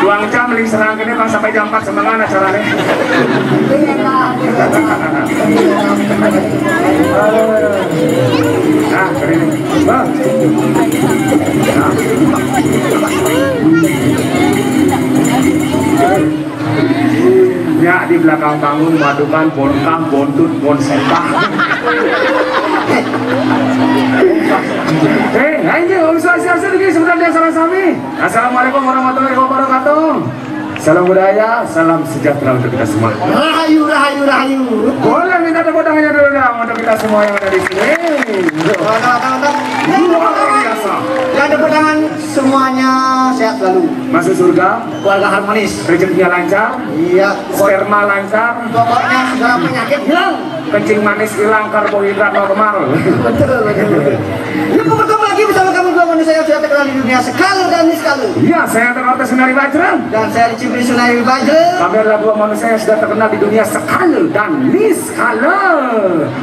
Duang jam ling serang kene Bang sampai jam 4 semangan acarane. Nah, kene. Bang. Ya di belakang panggung madukan bonkah, bontut, bonsentah. Ini usaha-usaha ini sebenarnya salah sami. Assalamualaikum warahmatullahi wabarakatuh. Salam budaya, salam sejahtera untuk kita semua. Rahayu, rahayu, rahayu. Boleh minta tepuk tangannya dulu dong untuk kita semua yang ada di sini. Luar biasa. Yang tepuk tangan semuanya sehat selalu. Masuk surga, Keluarga harmonis. rezekinya lancar, Iya. sperma lancar, Pokoknya segala penyakit hilang. kencing manis hilang, karbohidrat normal. Betul, betul. Ini bertemu lagi bersama kami dua manusia yang sudah terkenal di dunia sekali dan sekali. Iya, saya Terortes Sunari Bajrang. Dan saya Cibri Sunari Bajre. Kami adalah dua manusia yang sudah terkenal di dunia sekali dan niskala.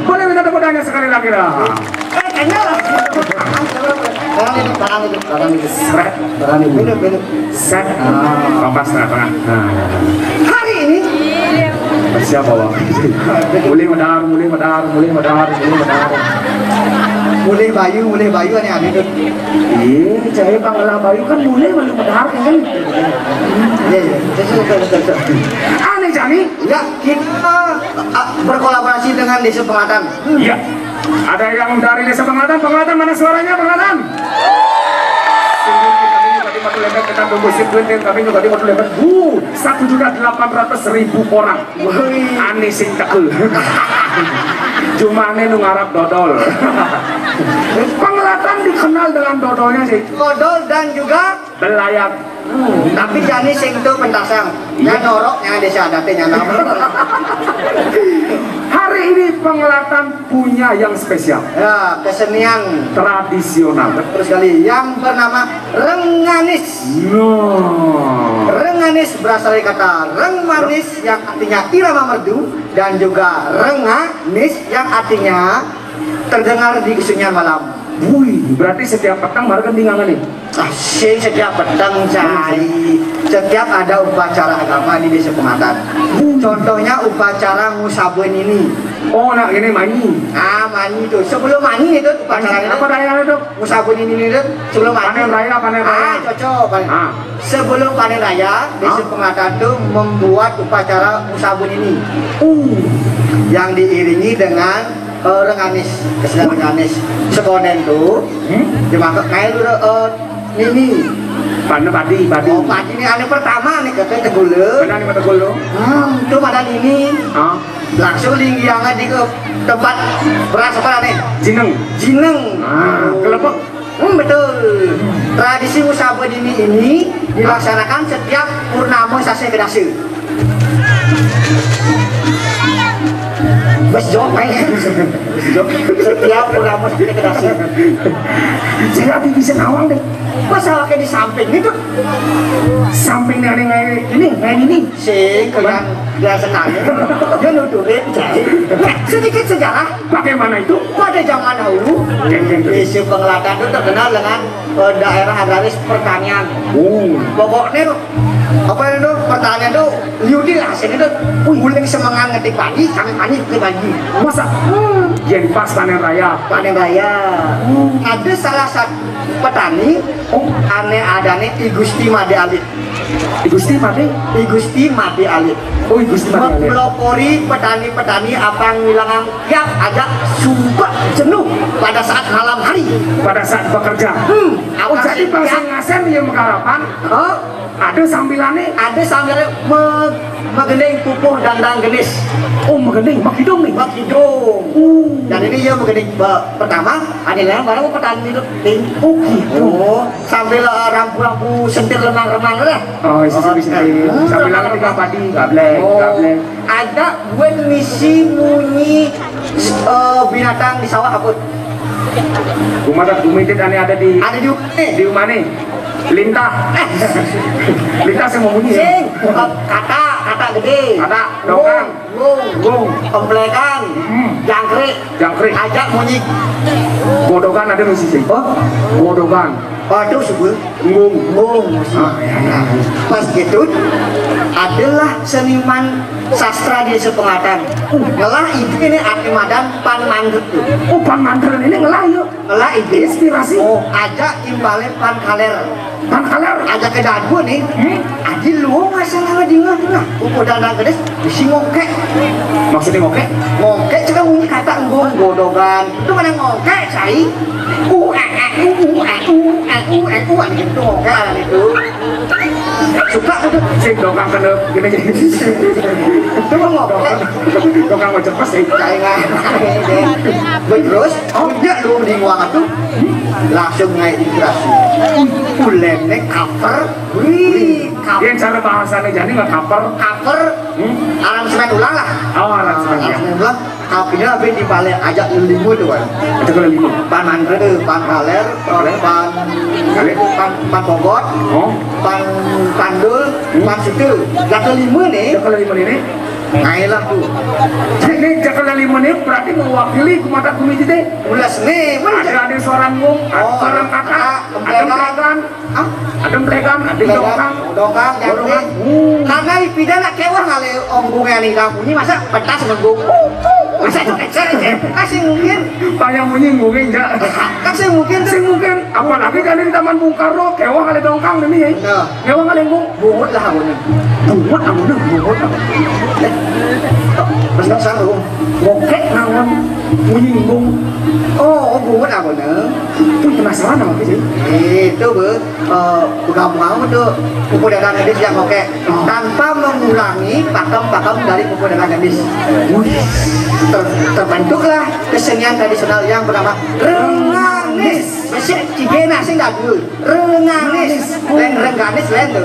Boleh minta tepuk tangan sekali lagi dah. Kayaknya lah. Tangan itu. Seret, Bener. set, kompas tengah. Hari ini Siapa bang? Mulai medar. mulai bayu aneh-aneh tuh. Iya, cahaya Bangla Bayu kan mulai medar kan? Iya. Aneh Jani? Ya, kita berkolaborasi dengan Desa Pengatan. Iya. Ada yang dari desa Penglatan mana suaranya Penglatan? Batu Lembet kita tunggu sirkuitin kami juga di Batu Lembet 1.800.000 orang. Aneh sing tekel. Cuma aneh nu ngarap dodol. Penglatan dikenal dengan dodolnya sih. Dodol dan juga Belayar. tapi jani sing itu pentasang. Yang norok yang desa adatnya nama. Hari ini Penglatan punya yang spesial. Ya, kesenian Tradisional. terus kali yang bernama Renganis. Renganis berasal dari kata reng manis yang artinya irama merdu dan juga renganis yang artinya terdengar di kesunyian malam. Wih, berarti setiap petang baru kan tinggal nih. Asing setiap petang cai, setiap ada upacara agama di Desa Pengatan. Contohnya upacara Musabun ini. Oh, nah ini mani. Mani itu. Sebelum mani itu upacara Apa daya itu? Musabun ini itu sebelum mani. Panen raya. Cocok. Panen. Sebelum panen raya, Desa Pengatan itu membuat upacara Musabun ini. Yang diiringi dengan renganis, kesenian renganis. Sekonen tuh dimakan kayak ini. Padi. Oh, padi ini ane pertama nih katanya tegule. Benar nih mata golo. Itu badan ini. langsung linggiangan di ke tempat beras apa nih? Jineng. Kelepek. Betul. Tradisi Musabah Dini ini dilaksanakan setiap purnama Sase Kedasi. Bos jawab setiap purnama Sase Kedasi. Saya bisa ngawang deh. Masalah kayak di samping itu. Samping dari ini. Sing yang senang. Dia nuduhin sedikit sejarah. Bagaimana itu? Pada zaman dahulu, isu pengelatan itu terkenal dengan daerah agraris pertanian. Pokoknya apa itu pertanian itu liudi hasilnya itu guling semangat ngetik padi sampai panik ke pagi. Masa? Yang pas panen raya. Ada salah satu petani aneh I Gusti Made Alit. Igusti Made Alit. Melopori petani-petani abang bilang yang agak sumpah jenuh pada saat malam hari. Pada saat bekerja. Jadi bahasa ngasen dia menggarapan. Ada sambilannya megendeng pupuh dandang genis. Megendeng makidong nih. Dan ini dia megendeng pertama adalah barang petani itu sambil rambu-rambu sentil remang-remang lah. Sambilan ketika padi gablek. Ada buat misi bunyi binatang di sawah apa? Umitit ada di rumah nih. Lintah semua bunyi ya? Kata gede, dongkang, gong, komplekan, jangkrik, ajak bunyi. Godogan ada musisi. Godogan. Itu sebut ngung. Pas gitu adalah seniman sastra di Sepengatan. Ngelah ini Akimadan Pan Mandret. Pan Mandret ini ngelah yuk. Ngelah ide inspirasi. Ajak imbale Pan Kaler. Ajak ke dagu nih. Adi lu masalah di ngah. Udah gedes bisi ngokek. Maksudnya ngokek? Ngokek juga bunyi kata ngung godogan. Itu mana ngokek cai? Gitu ngokek itu. Suka tuh. Sing dongkang kena gini. Itu ngokek. Dongkang macam apa sih? Cai nggak. Terus, dia lu di uang itu langsung naik imigrasi. Bulannya cover. Yang cara bahasanya jadi nggak cover. Aransemen ulang lah. Aransemen ulang. Tapi habis di balik ajak limu tuh kan. Ajak limu. Pan Mandre, Pan Kaler, Pan Bogor, Pan Pandul, Pan Situ. Jaka limu nih. Ngailah tuh. Jadi jaka limu nih berarti mewakili kumata komisi deh. Ulas nih. Ada seorang ngung, seorang kakak, ada melegan, ada dongkang, jangkrik. Karena pidana kewah kali onggungnya nih bunyi masa pentas nenggung. Masa itu kecil aja. Kasih mungkin. Yang bunyi ngungging ya. Kasih mungkin. Apalagi kan di Taman Bung Karno kewah kali dongkang nih. Kewah kali ngung. Bungut lah amunnya. Bungut. Mas sanggung. Ngokek nawan bunyi ngung. Bungut amunnya. Itu penasaran sama sih. Itu bergabung tuh pemuda gadis yang ngokek tanpa mengulangi pakem-pakem dari pemuda gadis. Terbentuklah kesenian tradisional yang bernama Renganis. Masih cigena sih nggak dulu. Renganis, Renganis lain tuh.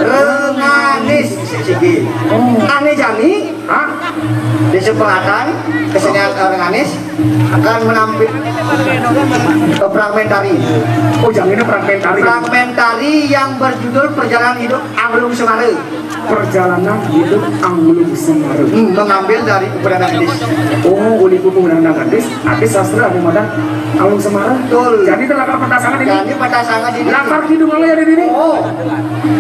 Renganis cigi. Aneh jami, di Sepengatan kesenian Renganis akan menampil fragmentari. Jangan fragmentari. Fragmentari yang berjudul Perjalanan Hidup Anglung Semeru. Perjalanan Hidup Anglung Semeru. Mengambil dari Pemuda Gadis. Uli Pemuda Gadis. Ada sastra ada madan Anglung Semeru. Betul. Jadi terlakar petasangan ini. Jadi petasangan ini. Lakar hidungnya ada di sini.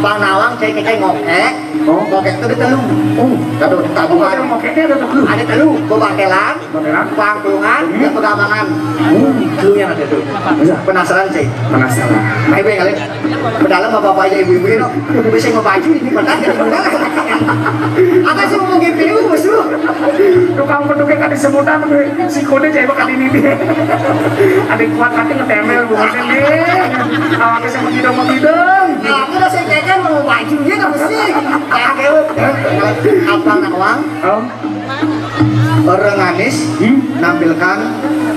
Panawang cek ngokek. Ngokek itu ada telur. Tabungan. Ada ngokeknya ada telur. Ada telur. Bakelan. Pangkulungan. Dan pegamangan. Telur yang ada tuh. Penasaran sih. Penasaran. Baik kali. Pedalam bapak-bapak ibu-ibu ini. Bisa mau baju ini pedas. benar. Apa sih mau GPU musuh? Tukang penduknya kan disebutan si kode coba kali ini dia. Ada kuat kaki ngetemel bukan deh. Awalnya sama hidung. Nah, aku udah saya kayaknya mau bajunya nggak mesti. Kayak abang nawang. Orang Anis nampilkan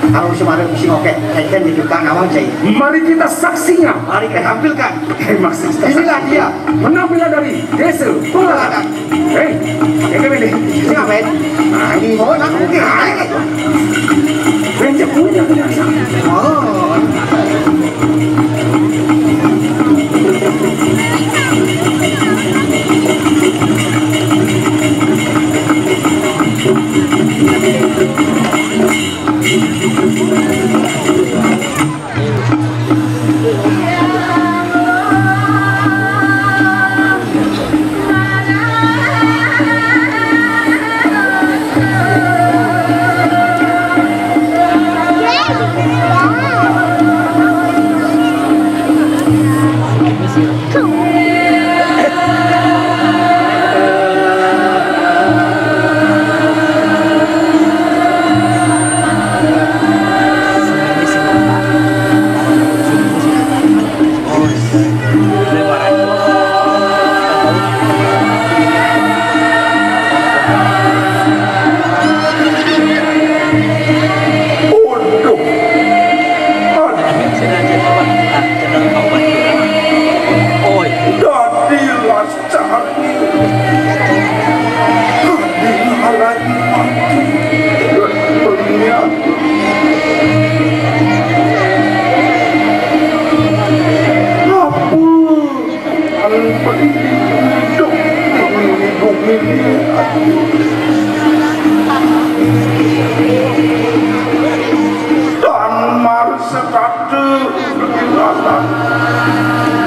kalau semarang mesti ngokek kaitkan di depan awang cai. Mari kita saksinya. Mari kita tampilkan. Maksudnya Inilah dia penampilan dari Desa Pengelaran. Ini pilih. Ini ngapain? Nah, ini Oh, nak mungkin. bencet punya biasa. Oh.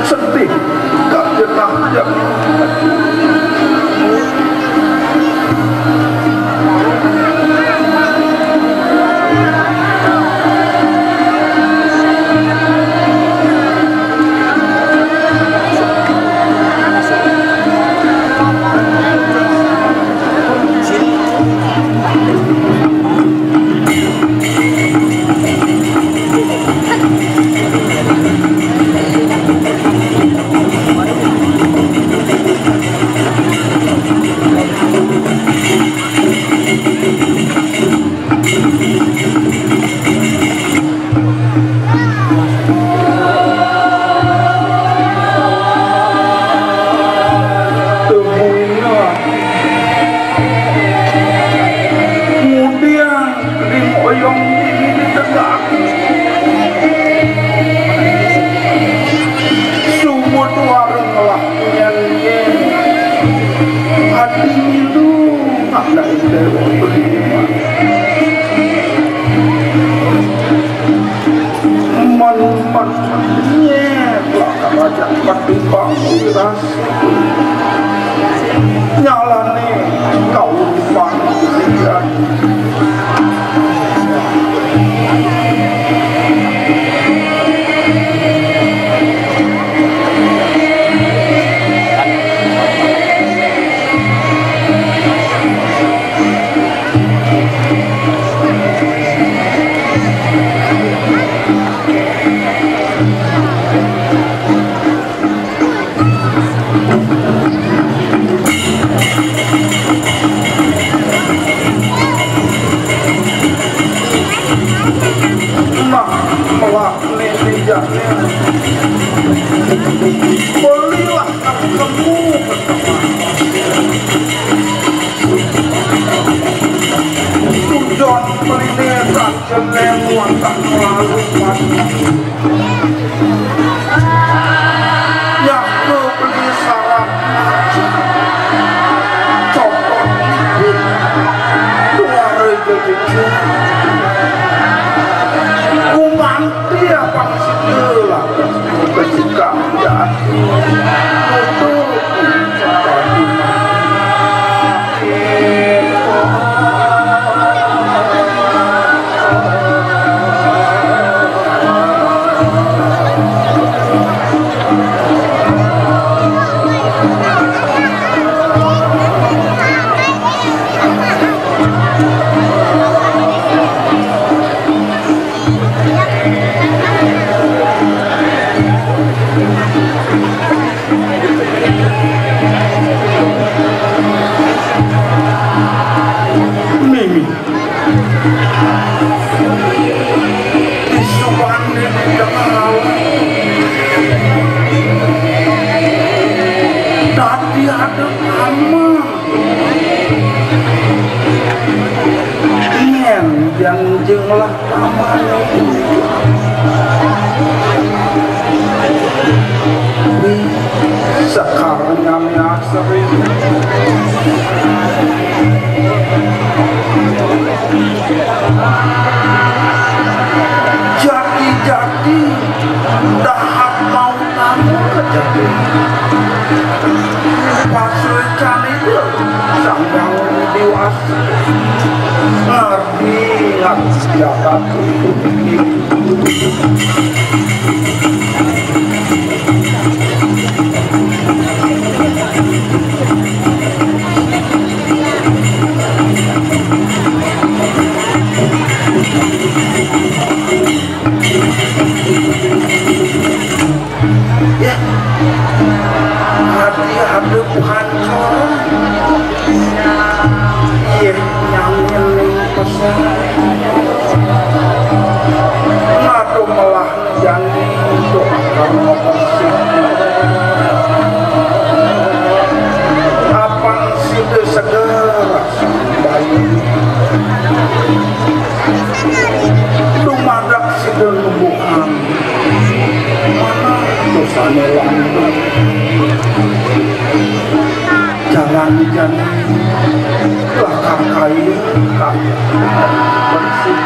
Sedih, gak jenah nyalane kau panjang belilah kamu tujuan pelineran jenemuan tak lalu yang beli sarap cokot dua reja jujur umanti apa segala ketika jatuh Disubani dengan tadi ada nama yang jenglah namanya sekarang namanya sering jadi dahak mau kamu kejadian pasukan itu sanggang dewasa ngerti siapa ya hati ada hancur iya yang pesan ngadu malah janji untuk akan mempersih apang sudah segera sampai dumadak sudah numbuhan mana dosanya langgeng jalan-jalan belakang kayu bersih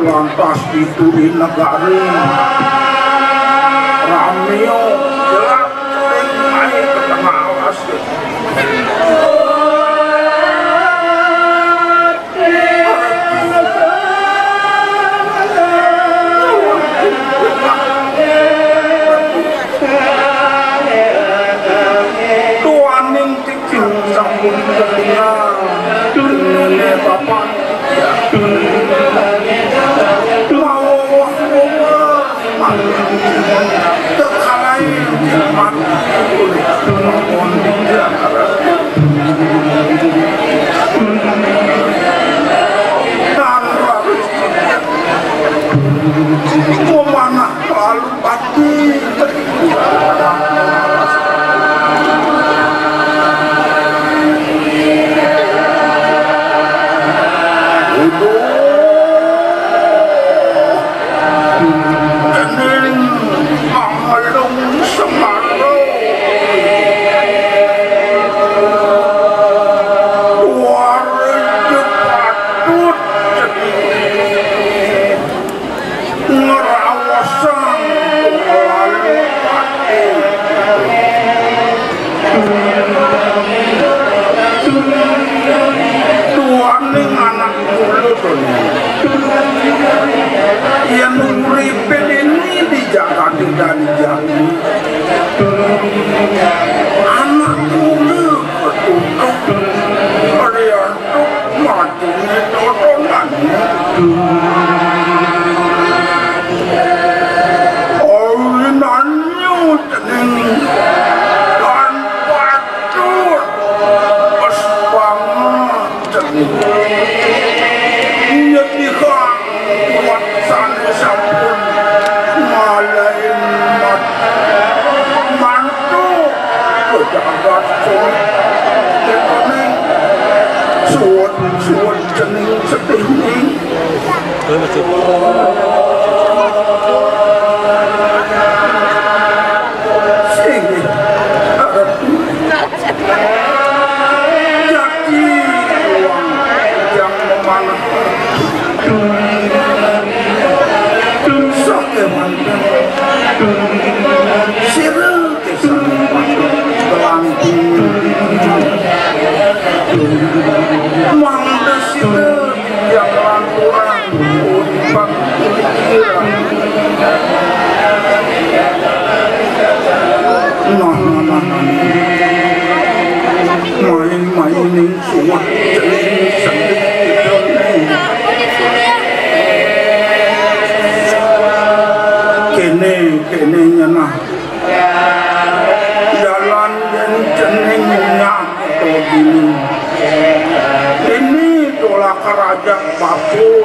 lantas itu di negari Ramio gelap sering main ke tengah alas tuaning cicing sambung ketinggal nenek bapak memanah lalu pati yang uripin ini dijaga dan dijaga anak dulu betutuk riantuk matinya tontonannya olinannya tening dan patut pas banget tening nyetikan buat sana sampun malain mat mantu kejagat cening suwun cening setihning sini jadi uang yang memanah sirel mang sirel yang lanturan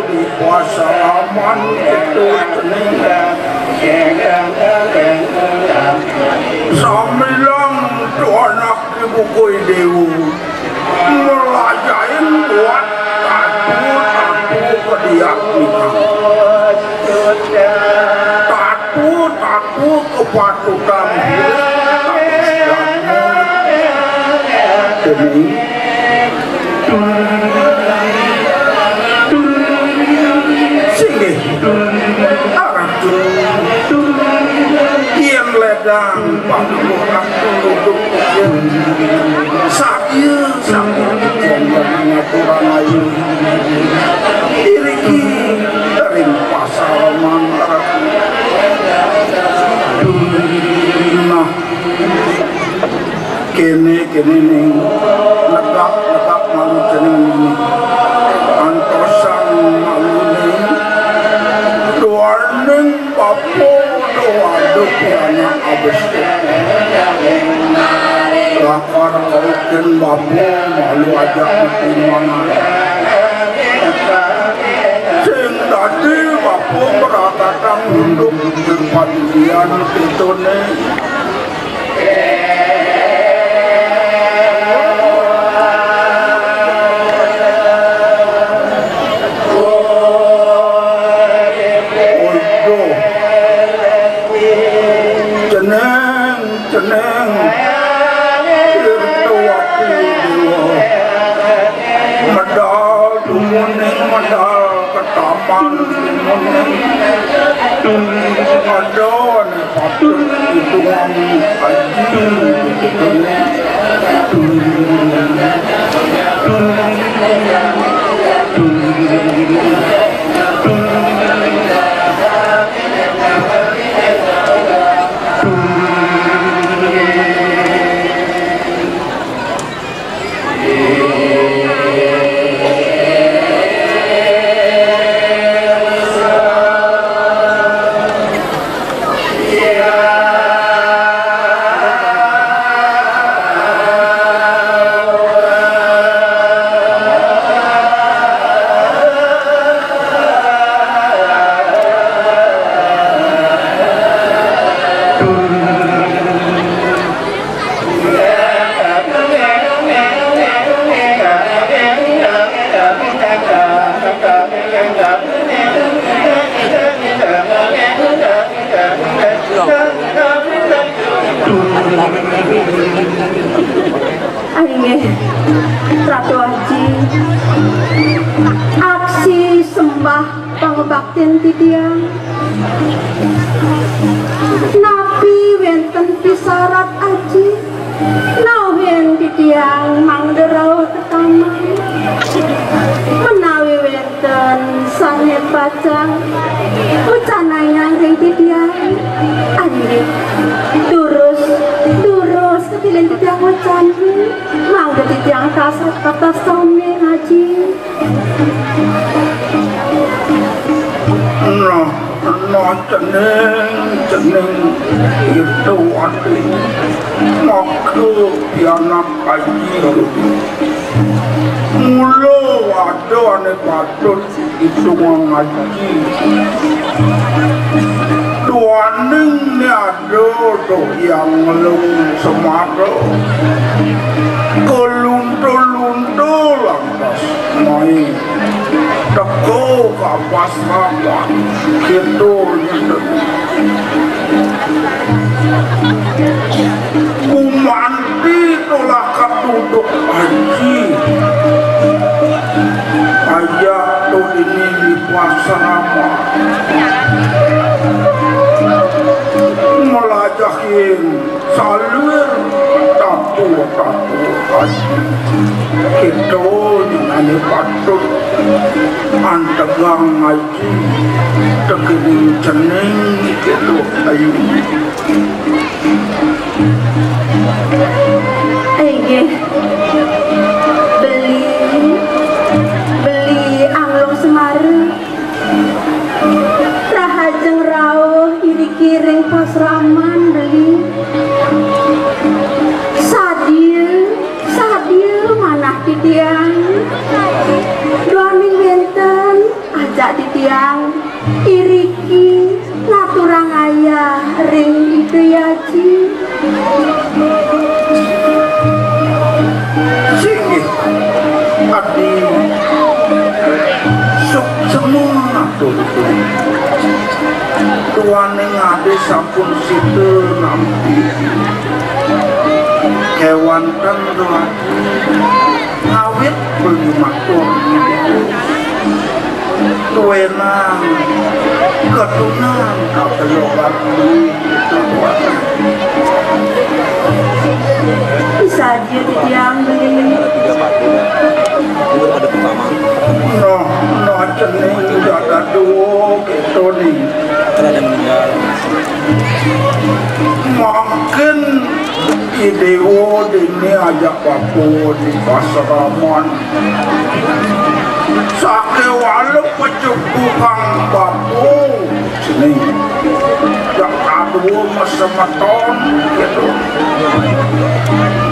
di pasalaman itu cening samilang tu anak ibu koi dewu melajain buat tatu kediak nikah tatu kepatutan demi sini arah yang ledang panggung duduk saya sambil pengaturan ayu diriki dari pasal manggarak nah kene ning negak malu jeneng ini antosan malu ning duarning papo doa dupiana abis lakar kauken bapo malu aja mana sing dadi bapo berakatang duduk di padian itu nih jeneng irtuwati dewa medal dumuning medal ketaman dumuning adon patut hitungan haji Aye, Ratu Haji, aksi sembah pangebaktian titiang nabi wenten pisarat aji nawen titiang mangderau tetaman menawi wenten sanet bacang ucananya ring titiang aye durus ketilen titiang wacan mangga titiang kasat kata some haji no jeneng itu asli maka pianak haji mula ada ane patut itu ngaji tuaning ni ada tuh yang ngelung semara keluntur lantas main teko kapas rapat gitu kumanti tolak ketuduk haji aja tuh ini di pasarama melajahin salur tatu haji itu dengan patut antegang haji tegening jeneng gitu ayu beli anglong semare rahajeng rawuh iri kiring pasraman beli sadil manah titiang duaning wenten titiang iriki ngaturang ayah ring itu ya Ci. Singih adi sok semua tuh tuane ngade sampun situ nampi kewanten doa ngawit berjumakur tuenang ketunan kapelokan itu kuasa Bisa dia titiang beli. no cening dada duo gitu nih makin ideo ini ajak papu di pasaraman sake walau pecukukan papu sini jak aduh masamaton gitu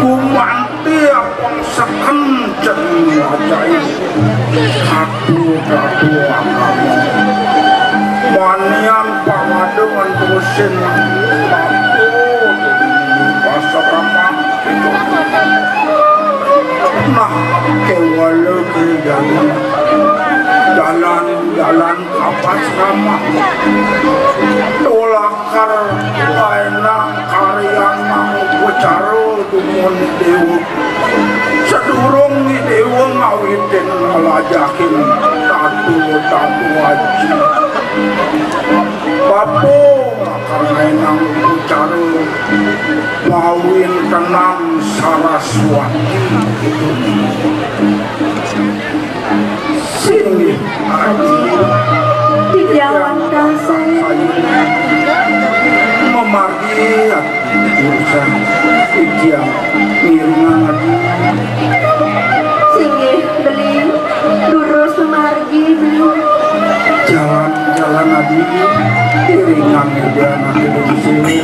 kumanti apang sekencen ajaib aku dadu akamu manian pangadengan terusin papu di pasaraman gitu nah kewala ke jalan kapas nama tolakar laina karyang mau bocaro dumun dewa sedurung dewa ngawitin ngelajakin tatu aji papo karena nang bocaro ngawin tenang Saraswati sini aji Titiang wantah saya. memargi urusan ikiang miringan aji Singgih beli lurus margi beli. jalan-jalan aji iringan dia nanti di sini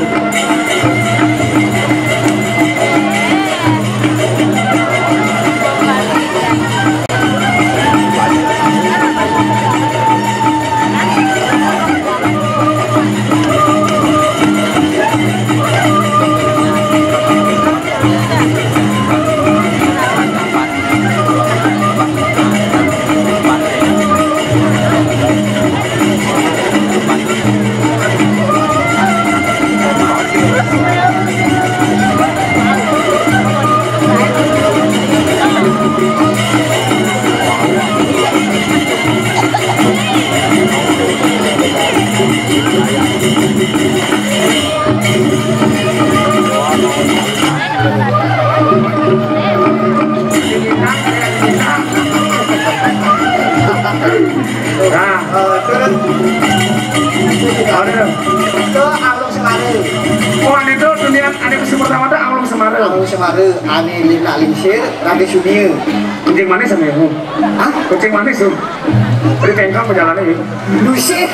Semare ane lina lingsir rade sunia Kucing manis sama ibu. hah Kucing manis tuh. Dari tengkang perjalanan ya. musik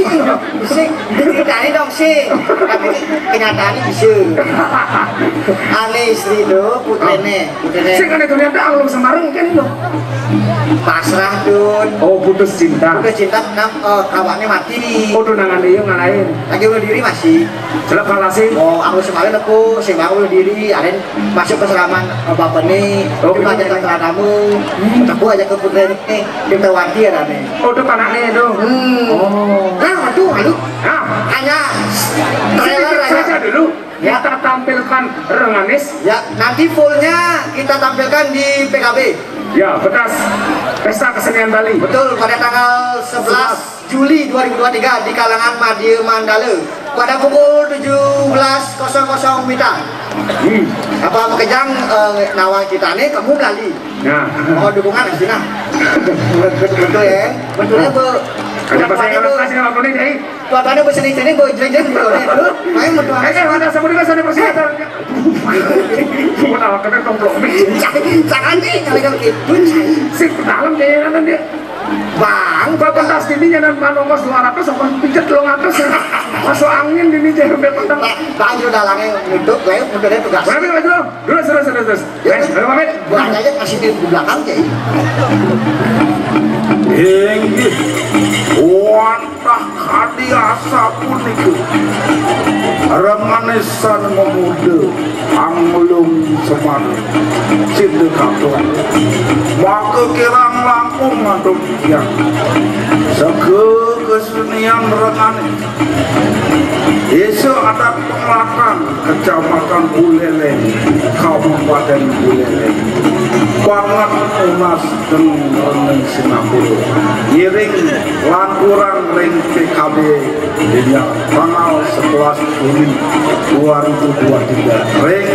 dari dong sih tapi kenyataannya bisa ane istri lo putrene Sih kan itu lihat Anglung Semarang kan itu. pasrah dun Oh putus cinta. udah cinta nang kawannya mati Oh tunangan dia ngalahin. lagi bunuh diri masih Celak falasi. oh aku semarin aku sembang bunuh diri aren masuk ke seraman bapak nih Oh, kita aja ke kamu aku aja ke putrene kita wanti ya ane Oh itu anaknya itu. Oh. nah aduh Nah, hanya trailer aja saja dulu kita tampilkan Renganis. ya nanti fullnya kita tampilkan di PKB Ya, bekas Pesta Kesenian Bali. betul pada tanggal 11 Juli 2023 di kalangan Madiun Mandala pada pukul 17.00 Wita. Apa makejang nawang kita nih kamu lali Nah, mohon dukungan di sini betul ya betulnya bu kenapa saya nggak kasih nama ini jadi? tuan-tuannya berseni-seni bu jeng-jeng gitu main mentua Ada sama juga sana persiapan. Cuma awak kena tomplok. jangan nih kali-kali itu Sip dalam dia kan dia. bang Bapak tas ini jangan manongkos 200 sama pijet lo ngatas ya. Masuk angin ini jangan betentang. bang sudah langit nutup gue udah tugas Berapa lagi lo? Terus. Guys, ayo pamit. bukan aja masih di belakang jadi inggih wantah kadiasa puniku remanesan memuda anglung semar cinta katon maka kirang langkung ngaduk yang sege kesenian renganis isu adat pengelatan kecamatan Buleleng Kabupaten Buleleng banget unas dengan Singapura ngiring lanturan ring PKB di tanggal 11 Juli 2023 ring